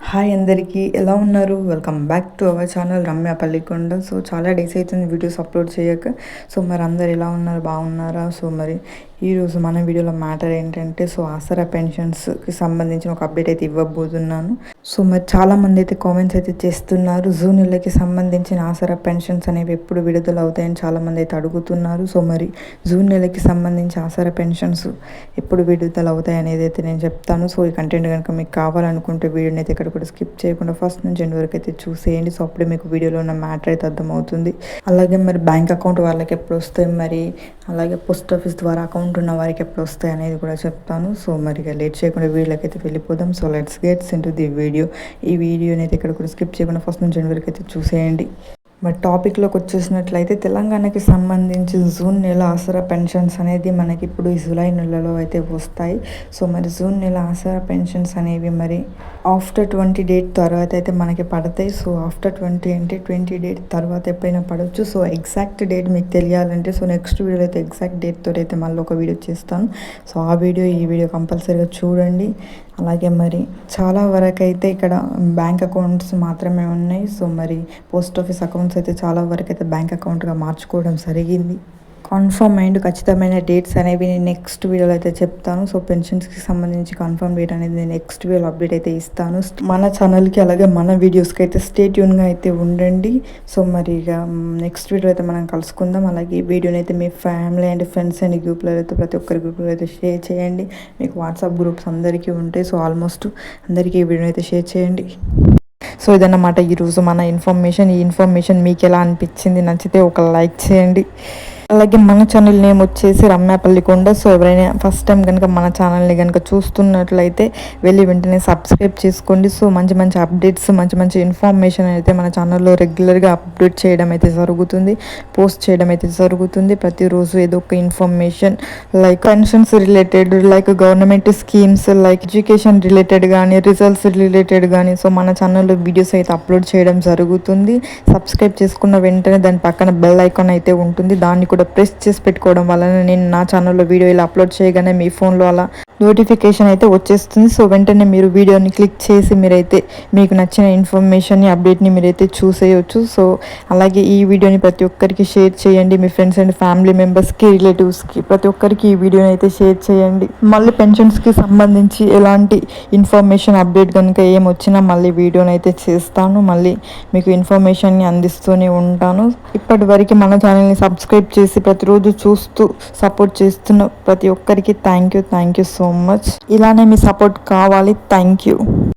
Hi అందరికీ ఎలా ఉన్నారు? Welcome back to our channel Ramya Pallikonda. So చాలా డేస్ అవుతుంది వీడియోస్ అప్లోడ్ చేయక. సో మరి అందరు ఎలా ఉన్నారు, బాగున్నారా? సో మరి ఈరోజు మన వీడియోలో మ్యాటర్ ఏంటంటే ఆసరా పెన్షన్స్కి సంబంధించిన ఒక అప్డేట్ అయితే ఇవ్వబోతున్నాను. సో మరి చాలామంది అయితే కామెంట్స్ అయితే చేస్తున్నారు, జూన్ నెలకి సంబంధించిన ఆసరా పెన్షన్స్ అనేవి ఎప్పుడు విడుదల అవుతాయని చాలామంది అయితే అడుగుతున్నారు. సో మరి జూన్ నెలకి సంబంధించి ఆసరా పెన్షన్స్ ఎప్పుడు విడుదల అవుతాయి అనేది అయితే నేను చెప్తాను. సో ఈ కంటెంట్ కనుక మీకు కావాలనుకుంటే వీడియోని అయితే ఇక్కడ కూడా స్కిప్ చేయకుండా ఫస్ట్ నుంచి ఎండ్ వరకు అయితే చూసేయండి. సో అప్పుడే మీకు వీడియోలో ఉన్న మ్యాటర్ అయితే అర్థమవుతుంది. అలాగే మరి బ్యాంక్ అకౌంట్ వాళ్ళకి ఎప్పుడు వస్తాయి, మరి అలాగే పోస్ట్ ఆఫీస్ ద్వారా అకౌంట్ ఉన్న వారికి ఎప్పుడు వస్తాయి అనేది కూడా చెప్తాను. సో మరి లేట్ చేయకుండా వీడియోకి అయితే వెళ్ళిపోదాం. So let's gets into the video. ఈ వీడియోని అయితే ఇక్కడ కూడా స్కిప్ చేయకుండా ఫస్ట్ నుంచి ఎండ్ వరకు అయితే చూసేయండి. మరి టాపిక్లోకి వచ్చేసినట్లయితే తెలంగాణకి సంబంధించి జూన్ నెల ఆసరా పెన్షన్స్ అనేది మనకి ఇప్పుడు ఈ జూలై నెలలో అయితే వస్తాయి. సో మరి జూన్ నెల ఆసరా పెన్షన్స్ అనేవి మరి ఆఫ్టర్ 20 డేట్ తర్వాత అయితే మనకి పడతాయి. సో ఆఫ్టర్ 20 అంటే 20 డేట్ తర్వాత ఎప్పుడైనా పడవచ్చు. సో ఎగ్జాక్ట్ డేట్ మీకు తెలియాలంటే నెక్స్ట్ వీడియోలో అయితే ఎగ్జాక్ట్ డేట్తో అయితే మళ్ళీ ఒక వీడియో చేస్తాను. సో ఆ వీడియో ఈ వీడియో కంపల్సరీగా చూడండి. అలాగే మరి చాలా వరకు అయితే ఇక్కడ బ్యాంక్ అకౌంట్స్ మాత్రమే ఉన్నాయి. సో మరి పోస్ట్ ఆఫీస్ అకౌంట్స్ అయితే చాలా వరకు అయితే బ్యాంక్ అకౌంట్గా మార్చుకోవడం జరిగింది. కన్ఫర్మ్ అండ్ ఖచ్చితమైన డేట్స్ అనేవి నేను నెక్స్ట్ వీడియోలో అయితే చెప్తాను. సో పెన్షన్స్కి సంబంధించి కన్ఫర్మ్ డేట్ అనేది నేను నెక్స్ట్ వీడియోలో అప్డేట్ అయితే ఇస్తాను. మన ఛానల్కి అలాగే మన వీడియోస్కి అయితే స్టే ట్యూన్గా అయితే ఉండండి. సో మరి ఇక నెక్స్ట్ వీడియో అయితే మనం కలుసుకుందాం. అలాగే ఈ వీడియోని అయితే మీ ఫ్యామిలీ అండ్ ఫ్రెండ్స్ అండ్ గ్రూప్లో అయితే ప్రతి ఒక్కరి గ్రూప్లో అయితే షేర్ చేయండి. మీకు వాట్సాప్ గ్రూప్స్ అందరికీ ఉంటాయి. సో ఆల్మోస్ట్ అందరికీ ఈ వీడియోని అయితే షేర్ చేయండి. సో ఇదన్నమాట ఈరోజు మన ఇన్ఫర్మేషన్. ఈ ఇన్ఫర్మేషన్ మీకు ఎలా అనిపించింది, నచ్చితే ఒక లైక్ చేయండి. అలాగే మన ఛానల్ నేమ్ వచ్చేసి రమ్య పల్లికొండ. సో ఎవరైనా ఫస్ట్ టైం కనుక మన ఛానల్ని కనుక చూస్తున్నట్లయితే వెళ్ళి వెంటనే సబ్స్క్రైబ్ చేసుకోండి. సో మంచి మంచి అప్డేట్స్, మంచి మంచి ఇన్ఫర్మేషన్ అయితే మన ఛానల్లో రెగ్యులర్గా అప్డేట్ చేయడం అయితే జరుగుతుంది, పోస్ట్ చేయడం అయితే జరుగుతుంది. ప్రతిరోజు ఏదో ఒక information like pensions related, like government schemes, like education related కానీ, రిజల్ట్స్ రిలేటెడ్ కానీ సో మన ఛానల్లో వీడియోస్ అయితే అప్లోడ్ చేయడం జరుగుతుంది. సబ్స్క్రైబ్ చేసుకున్న వెంటనే దాని పక్కన బెల్ ఐకాన్ అయితే ఉంటుంది, దాన్ని కూడా ప్రెస్ చేసి పెట్టుకోవడం వలన నేను నా ఛానల్లో వీడియో ఇలా అప్లోడ్ చేయగానే మీ ఫోన్లో అలా నోటిఫికేషన్ అయితే వచ్చేస్తుంది. సో వెంటనే మీరు వీడియోని క్లిక్ చేసి మీరైతే మీకు నచ్చిన ఇన్ఫర్మేషన్ని, అప్డేట్ని మీరైతే చూసేయచ్చు. సో అలాగే ఈ వీడియోని ప్రతి ఒక్కరికి షేర్ చేయండి. మీ ఫ్రెండ్స్ అండ్ ఫ్యామిలీ మెంబర్స్కి, రిలేటివ్స్కి ప్రతి ఒక్కరికి ఈ వీడియోని అయితే షేర్ చేయండి. మళ్ళీ పెన్షన్స్కి సంబంధించి ఎలాంటి ఇన్ఫర్మేషన్ అప్డేట్ కనుక ఏమొచ్చినా మళ్ళీ వీడియోని అయితే చేస్తాను. మళ్ళీ మీకు ఇన్ఫర్మేషన్ని అందిస్తూనే ఉంటాను. ఇప్పటి వరకు మన ఛానల్ని సబ్స్క్రైబ్ చేసి ప్రతిరోజు చూస్తూ సపోర్ట్ చేస్తున్న ప్రతి ఒక్కరికి థ్యాంక్ యూ సో మచ్. ఇలానే మీ సపోర్ట్ కావాలి. Thank you.